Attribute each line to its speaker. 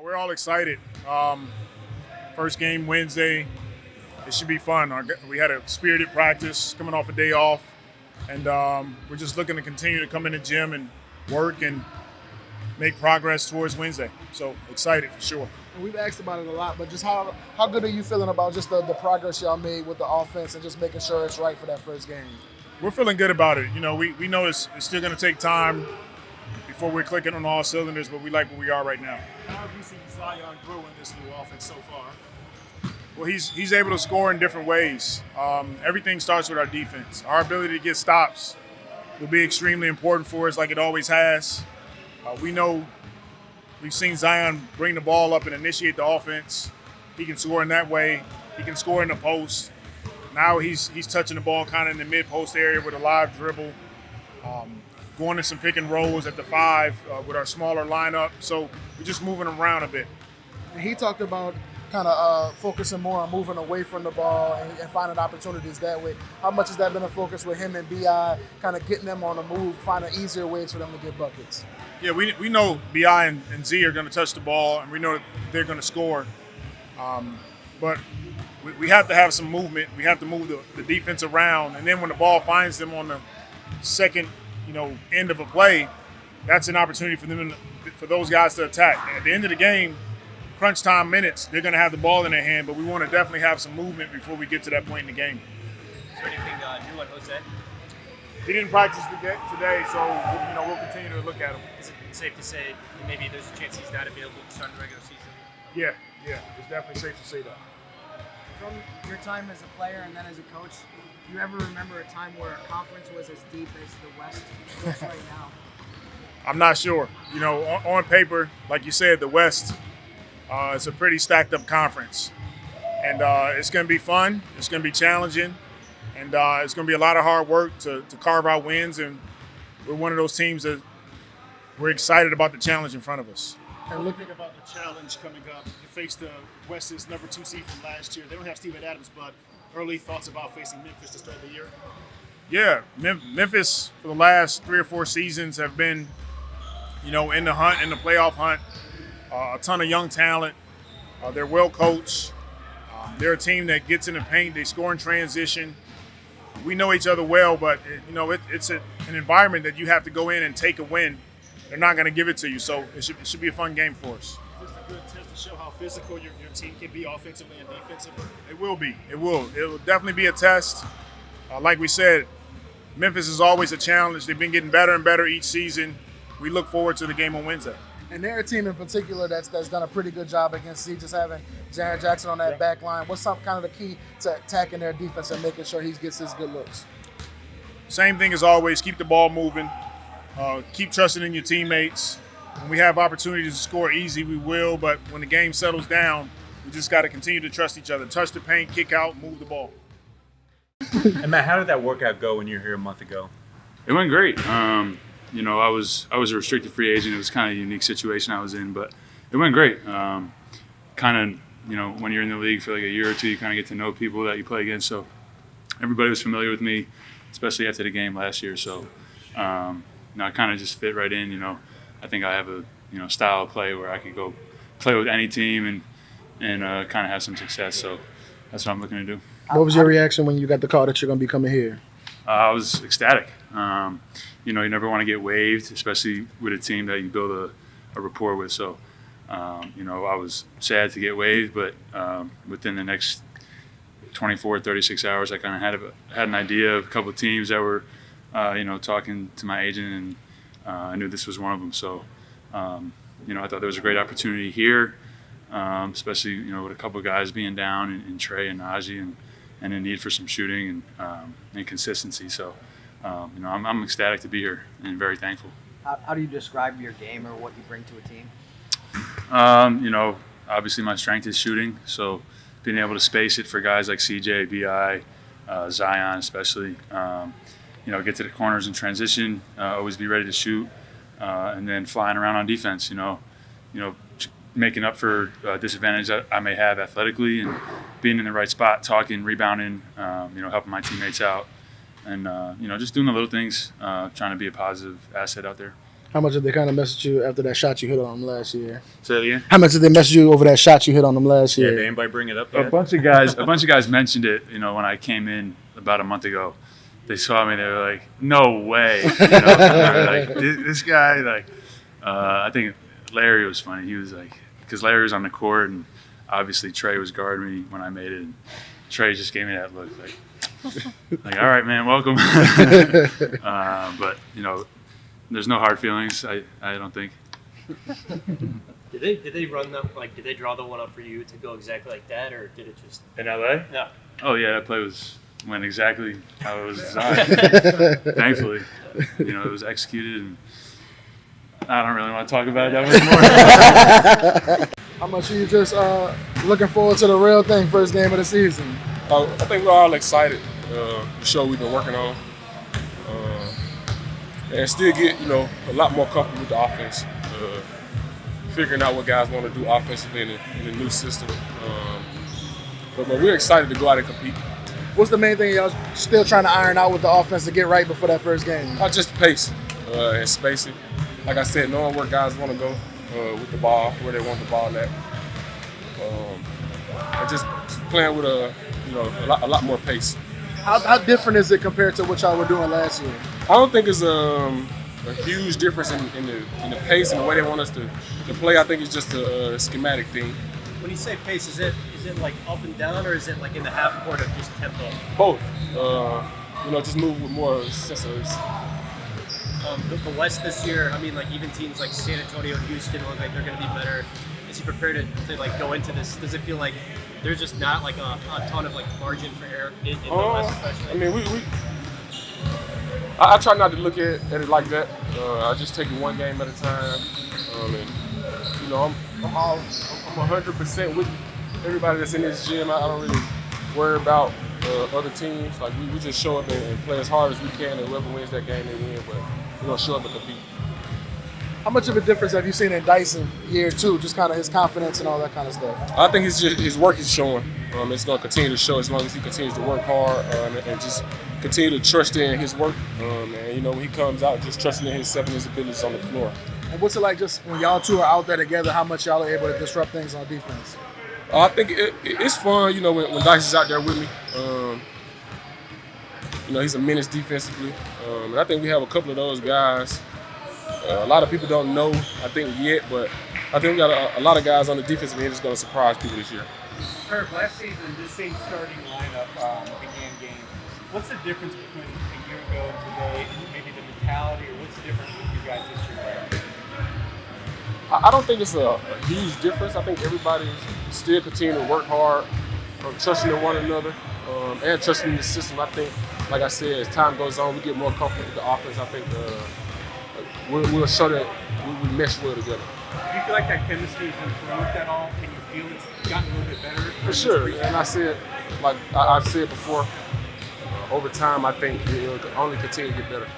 Speaker 1: We're all excited. First game Wednesday. It should be fun. We had a spirited practice coming off a day off, and we're just looking to continue to come in the gym and work and make progress towards Wednesday. So excited for sure.
Speaker 2: We've asked about it a lot, but just how good are you feeling about just the progress y'all made with the offense and just making sure it's right for that first game?
Speaker 1: We're feeling good about it. You know, we know it's still going to take time before we're clicking on all cylinders, but we like where we are right now.
Speaker 3: How have you seen Zion grow in this new offense so far?
Speaker 1: Well, he's able to score in different ways. Everything starts with our defense. Our ability to get stops will be extremely important for us, like it always has. We know we've seen Zion bring the ball up and initiate the offense. He can score in that way. He can score in the post. Now he's touching the ball kind of in the mid-post area with a live dribble, going to some pick and rolls at the 5 with our smaller lineup. So we're just moving around a bit.
Speaker 2: And he talked about kind of focusing more on moving away from the ball and finding opportunities that way. How much has that been a focus with him and B.I., kind of getting them on the move, finding easier ways for them to get buckets?
Speaker 1: Yeah, we know B.I. and Z are going to touch the ball, and we know they're going to score. But we have to have some movement. We have to move the defense around, and then when the ball finds them on the second, end of a play, that's an opportunity for those guys to attack. And at the end of the game, crunch time minutes, they're going to have the ball in their hand, but we want to definitely have some movement before we get to that point in the game.
Speaker 4: Is there anything new on Jose?
Speaker 1: He didn't practice today, so we'll continue to look at him.
Speaker 4: Is it safe to say maybe there's a chance he's not available to start the regular season?
Speaker 1: Yeah, it's definitely safe to say that.
Speaker 5: From your time as a player and then as a coach, do you ever remember a time where a conference was as deep as the West is right now?
Speaker 1: I'm not sure. On paper, like you said, the West, it's a pretty stacked up conference. And it's going to be fun. It's going to be challenging. And it's going to be a lot of hard work to carve out wins. And we're one of those teams that we're excited about the challenge in front of us.
Speaker 3: And looking about the challenge coming up, you face the West's number 2 seed from last year. They don't have Steven Adams, but early thoughts about facing Memphis to start the year?
Speaker 1: Yeah, Memphis for the last 3 or 4 seasons have been, in the hunt, in the playoff hunt. A ton of young talent. They're well coached. They're a team that gets in the paint. They score in transition. We know each other well, but it's an environment that you have to go in and take a win. They're not going to give it to you, so it should be a fun game for us.
Speaker 3: Is this a good test to show how physical your team can be offensively and defensively?
Speaker 1: It will be. It will definitely be a test. Like we said, Memphis is always a challenge. They've been getting better and better each season. We look forward to the game on Wednesday.
Speaker 2: And they're a team in particular that's done a pretty good job against Z, just having Jared Jackson on that back line. What's some kind of the key to attacking their defense and making sure he gets his good looks?
Speaker 1: Same thing as always, keep the ball moving. Keep trusting in your teammates. When we have opportunities to score easy, we will. But when the game settles down, we just got to continue to trust each other. Touch the paint, kick out, move the ball.
Speaker 6: And Matt, how did that workout go when you were here a month ago?
Speaker 7: It went great. I was a restricted free agent. It was kind of a unique situation I was in, but it went great. When you're in the league for like a year or two, you kind of get to know people that you play against. So everybody was familiar with me, especially after the game last year. So I kind of just fit right in. I think I have a style of play where I could go play with any team and kind of have some success. So that's what I'm looking to do.
Speaker 2: What was your reaction when you got the call that you're going to be coming here?
Speaker 7: I was ecstatic. You never want to get waived, especially with a team that you build a rapport with. So, I was sad to get waived, but within the next 24, 36 hours, I kind of had an idea of a couple of teams that were, talking to my agent, and I knew this was one of them. So, I thought there was a great opportunity here, especially, with a couple of guys being down in Trey and Najee and a need for some shooting and consistency. So, I'm ecstatic to be here and very thankful.
Speaker 5: How do you describe your game or what you bring to a team?
Speaker 7: Obviously my strength is shooting. So being able to space it for guys like CJ, BI, Zion especially, get to the corners in transition, always be ready to shoot, and then flying around on defense, making up for disadvantage that I may have athletically and being in the right spot, talking, rebounding, helping my teammates out. And, just doing the little things, trying to be a positive asset out there.
Speaker 2: How much did they kind of message you after that shot you hit on them last year?
Speaker 7: Say it again.
Speaker 2: How much did they message you over that shot you hit on them last
Speaker 6: Yeah,
Speaker 2: year?
Speaker 6: did anybody bring it up
Speaker 7: A
Speaker 6: yet?
Speaker 7: bunch of guys mentioned it. You know, when I came in about a month ago, they saw me. They were like, "No way!" You know? They were like, this guy, like, I think Larry was funny. He was like, because Larry was on the court, and obviously Trey was guarding me when I made it. And Trey just gave me that look, like, all right, man, welcome. But you know, there's no hard feelings. I don't think.
Speaker 8: Did they run them did they draw the one up for you to go exactly like that, or did it just?
Speaker 7: In LA?
Speaker 8: No.
Speaker 7: Oh yeah, that play went exactly how it was designed. Thankfully, you know, it was executed, and I don't really want to talk about it that much more.
Speaker 2: How much are you just looking forward to the real thing, first game of the season?
Speaker 9: I think we're all excited. The show we've been working on, and still get a lot more comfortable with the offense. Figuring out what guys want to do offensively in the new system. But we're excited to go out and compete.
Speaker 2: What's the main thing y'all still trying to iron out with the offense to get right before that first game?
Speaker 9: Just pace and spacing. Like I said, knowing where guys want to go with the ball, where they want the ball at, and just playing with a lot more pace.
Speaker 2: How different is it compared to what y'all were doing last year?
Speaker 9: I don't think it's a huge difference in the pace and the way they want us to play. I think it's just a schematic thing.
Speaker 8: When you say pace, is it like up and down, or is it like in the half court of just tempo?
Speaker 9: Both. Just move with more sensors.
Speaker 8: The West this year, I mean, like even teams like San Antonio and Houston look like they're going to be better. Is he prepared to like go into this? Does it feel like there's just not like a ton of like margin for error in the West, especially?
Speaker 9: I mean, I try not to look at it like that. I just take it one game at a time. I'm 100% with everybody that's in this gym. I don't really worry about other teams. Like we just show up and play as hard as we can, and whoever wins that game, they win. But we're gonna show up and compete.
Speaker 2: How much of a difference have you seen in Dyson year two? Just kind of his confidence and all that kind of stuff.
Speaker 9: I think his work is showing. It's going to continue to show as long as he continues to work hard and just continue to trust in his work. When he comes out, just trusting in himself and his abilities on the floor.
Speaker 2: And what's it like just when y'all two are out there together, how much y'all are able to disrupt things on defense?
Speaker 9: I think it's fun, when Dice is out there with me. He's a menace defensively. And I think we have a couple of those guys. A lot of people don't know, I think, yet, but I think we got a lot of guys on the defensive end that's going to surprise people this year.
Speaker 10: Herb, last season, this same starting lineup began games. What's the difference between a year ago and today, and maybe the mentality, or what's different with you guys this year?
Speaker 9: I don't think it's a huge difference. I think everybody's still continuing to work hard, trusting in one another, and trusting in the system. I think, like I said, as time goes on, we get more comfortable with the offense. I think we'll show that we mesh well together.
Speaker 10: Do you feel like that chemistry has improved at all? Can you feel it's gotten a little bit better?
Speaker 9: For sure, and I said, like I've said before, over time, I think it'll only continue to get better.